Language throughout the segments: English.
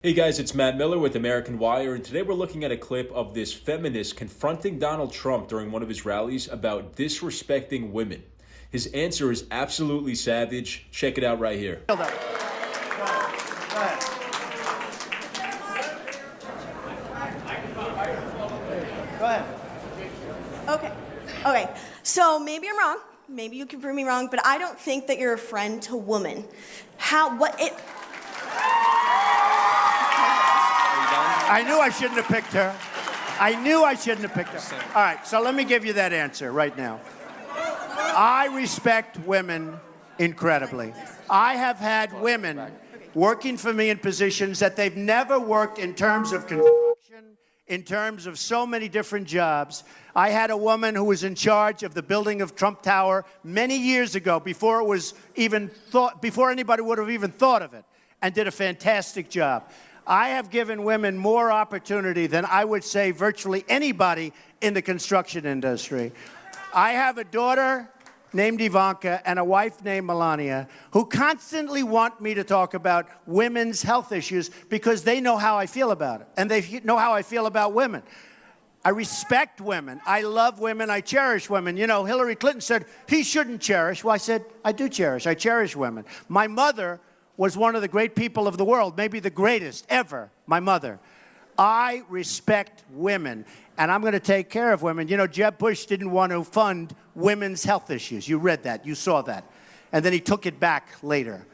Hey guys, it's Matt Miller with American Wire, and today we're looking at a clip of this feminist confronting Donald Trump during one of his rallies about disrespecting women. His answer is absolutely savage. Check it out right here. Go ahead. Go ahead. Okay. So maybe I'm wrong. Maybe you can prove me wrong, but I don't think that you're a friend to women. I knew I shouldn't have picked her. All right, so let me give you that answer right now. I respect women incredibly. I have had women working for me in positions that they've never worked in terms of construction, in terms of so many different jobs. I had a woman who was in charge of the building of Trump Tower many years ago, before anybody would have even thought of it, and did a fantastic job. I have given women more opportunity than I would say virtually anybody in the construction industry. I have a daughter named Ivanka and a wife named Melania who constantly want me to talk about women's health issues because they know how I feel about it, and they know how I feel about women. I respect women. I love women. I cherish women. You know, Hillary Clinton said he shouldn't cherish. Well, I said, I do cherish. I cherish women. My mother was one of the great people of the world, maybe the greatest ever, my mother. I respect women, and I'm going to take care of women. You know, Jeb Bush didn't want to fund women's health issues. You read that. You saw that. And then he took it back later.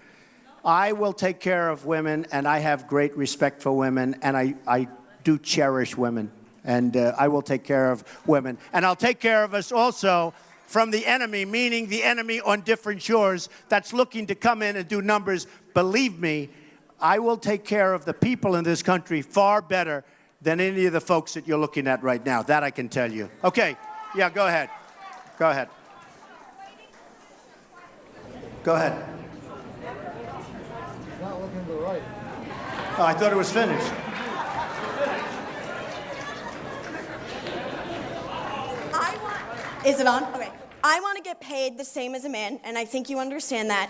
I will take care of women, and I have great respect for women, and I do cherish women, and I will take care of women. And I'll take care of us also from the enemy, meaning the enemy on different shores that's looking to come in and do numbers. Believe me, I will take care of the people in this country far better than any of the folks that you're looking at right now. That I can tell you. Okay, yeah, go ahead. Go ahead. Go ahead. Not looking to the right. Oh, I thought it was finished. Is it on? Okay. I want to get paid the same as a man, and I think you understand that.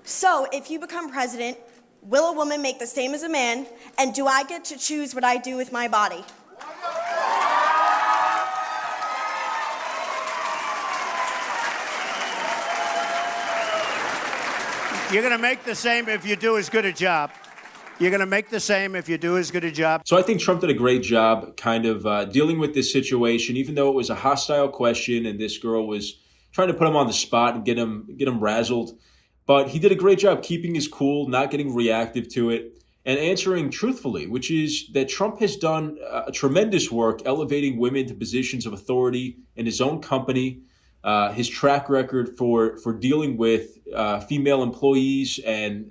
So if you become president, will a woman make the same as a man, and do I get to choose what I do with my body? You're going to make the same if you do as good a job. You're going to make the same if you do as good a job. So I think Trump did a great job kind of dealing with this situation, even though it was a hostile question and this girl was trying to put him on the spot and get him razzled. But he did a great job keeping his cool, not getting reactive to it, and answering truthfully, which is that Trump has done a tremendous work elevating women to positions of authority in his own company. His track record for dealing with female employees and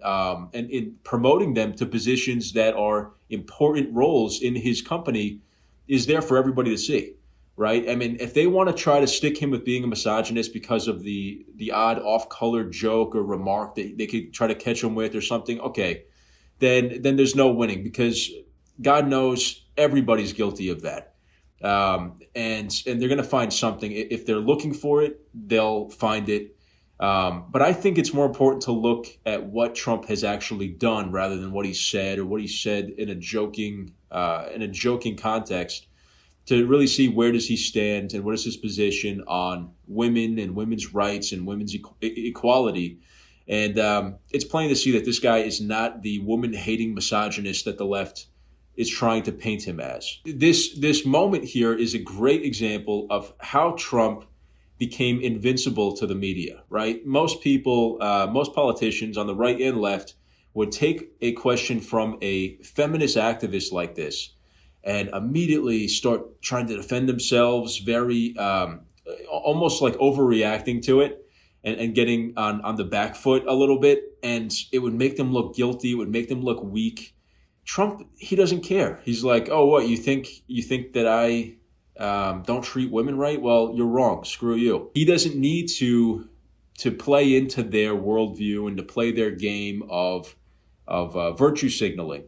in promoting them to positions that are important roles in his company is there for everybody to see, right? I mean, if they want to try to stick him with being a misogynist because of the odd off-color joke or remark that they could try to catch him with or something, okay, then there's no winning, because God knows everybody's guilty of that. And they're going to find something. If they're looking for it, they'll find it. But I think it's more important to look at what Trump has actually done rather than what he said or what he said in a joking context, to really see where does he stand and what is his position on women and women's rights and women's equality. And it's plain to see that this guy is not the woman-hating misogynist that the left is trying to paint him as. This moment here is a great example of how Trump became invincible to the media, right? Most people, most politicians on the right and left would take a question from a feminist activist like this and immediately start trying to defend themselves, very almost like overreacting to it and getting on the back foot a little bit. And it would make them look guilty. It would make them look weak. Trump, he doesn't care. He's like, oh, what, you think that I don't treat women right? Well, you're wrong. Screw you. He doesn't need to play into their worldview and to play their game of virtue signaling.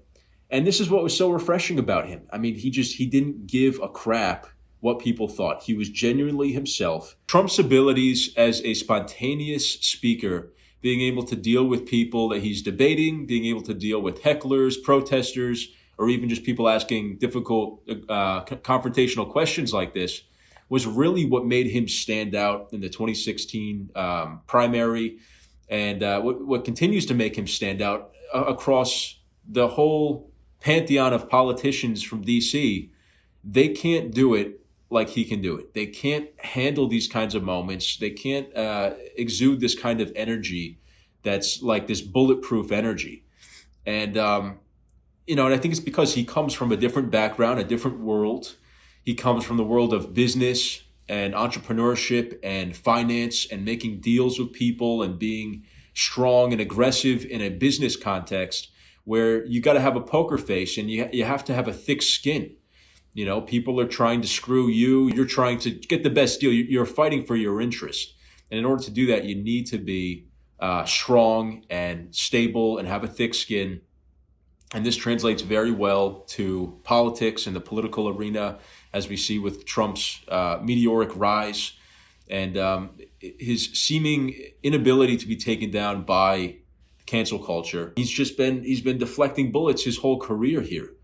And this is what was so refreshing about him. I mean, he didn't give a crap what people thought. He was genuinely himself. Trump's abilities as a spontaneous speaker, being able to deal with people that he's debating, being able to deal with hecklers, protesters, or even just people asking difficult confrontational questions like this was really what made him stand out in the 2016 primary, and what continues to make him stand out across the whole pantheon of politicians from DC. They can't do it like he can do it. They can't handle these kinds of moments. They can't exude this kind of energy that's like this bulletproof energy. And, and I think it's because he comes from a different background, a different world. He comes from the world of business and entrepreneurship and finance and making deals with people and being strong and aggressive in a business context where you got to have a poker face and you have to have a thick skin. People are trying to screw you. You're trying to get the best deal. You're fighting for your interest. And in order to do that, you need to be strong and stable and have a thick skin. And this translates very well to politics and the political arena, as we see with Trump's meteoric rise and his seeming inability to be taken down by cancel culture. He's been deflecting bullets his whole career here.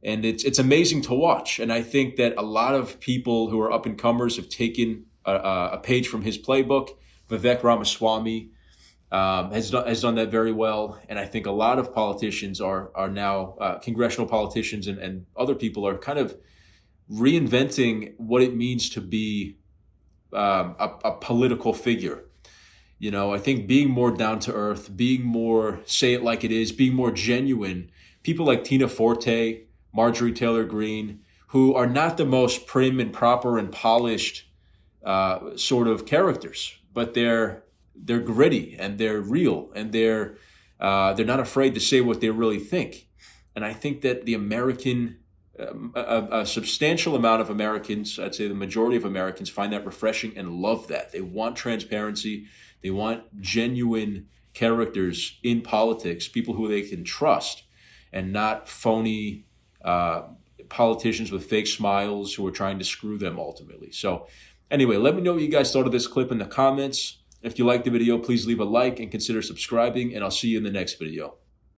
And it's amazing to watch. And I think that a lot of people who are up and comers have taken a page from his playbook. Vivek Ramaswamy has done that very well. And I think a lot of politicians are now congressional politicians and other people are kind of reinventing what it means to be a political figure. I think being more down to earth, being more say it like it is, being more genuine. People like Tina Forte, Marjorie Taylor Greene, who are not the most prim and proper and polished sort of characters, but they're gritty and they're real and they're not afraid to say what they really think. And I think that the American, a substantial amount of Americans, I'd say the majority of Americans, find that refreshing and love that. They want transparency. They want genuine characters in politics, people who they can trust, and not phony politicians with fake smiles who are trying to screw them ultimately. So anyway, let me know what you guys thought of this clip in the comments. If you liked the video, please leave a like and consider subscribing, and I'll see you in the next video.